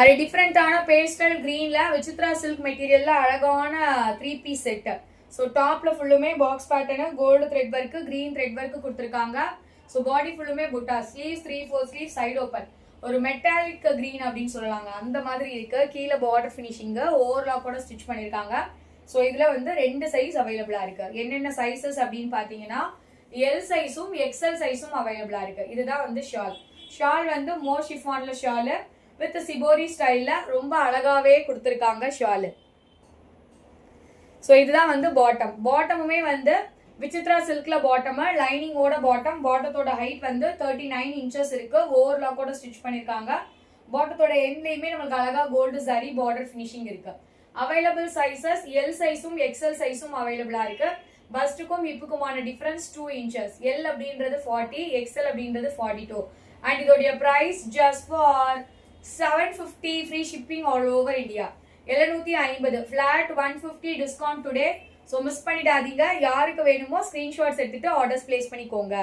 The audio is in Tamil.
அது டிஃப்ரெண்டான பேஸ்டல் கிரீன்ல விசித்ரா சில்க் மெட்டீரியல்ல அழகான 3 பீஸ் செட். ஸோ டாப்ல ஃபுல்லுமே box pattern gold thread work green thread work கொடுத்துருக்காங்க. ஸோ பாடி ஃபுல்லுமே புட்டா, ஸ்லீவ்ஸ் 3/4 ஸ்லீவ், சைடு ஓப்பன், ஒரு மெட்டாலிக் கிரீன் அப்படின்னு சொல்லலாங்க, அந்த மாதிரி இருக்கு. கீழே பார்டர் ஃபினிஷிங்கு ஓவர்லாக்கோட ஸ்டிச் பண்ணியிருக்காங்க. ஸோ இதுல வந்து 2 சைஸ் அவைலபிளா இருக்கு. என்னென்ன சைசஸ் அப்படின்னு பாத்தீங்கன்னா எல் சைஸும் எக்ஸ்எல் சைஸும் அவைலபிளா இருக்கு. இதுதான் வந்து ஷால். ஷால் வந்து மோ ஷிஃபான்ல ஷாலு வித் சிபோரி ஸ்டைல்ல ரொம்ப அழகாவே கொடுத்துருக்காங்க ஷாலு. ஸோ இதுதான் வந்து பாட்டம். பாட்டமுமே வந்து விசித்ரா சில்க்ல பாட்டம், லைனிங்கோட பாட்டம். பாட்டத்தோட ஹைட் வந்து 39 இன்ச்சஸ் இருக்கு. ஓவர்லாக்கோட ஸ்டிச் பண்ணிருக்காங்க. பாட்டத்தோட எண்ட்லயுமே நம்மளுக்கு அழகா கோல்டு சாரி பார்டர் ஃபினிஷிங் இருக்கு. அவைலபிள் சைசஸ் எல் சைஸும் எக்ஸ்எல் சைஸும் அவைலபிளா இருக்கு. பஸ்டுக்கும் ஹிப்புக்குமான டிஃபரன்ஸ் 2 இன்ச்சஸ். எல் அப்படின்றது 40, எக்ஸ்எல் அப்படின்றது 42. அண்ட் இதோடைய price just for 750, free shipping all over India. 750 flat 150 discount today. So miss பண்ணிடாதீங்க. யாருக்கு வேணுமோ ஸ்கிரீன்ஷாட்ஸ் எடுத்துட்டு ஆர்டர்ஸ் பிளேஸ் பண்ணிக்கோங்க.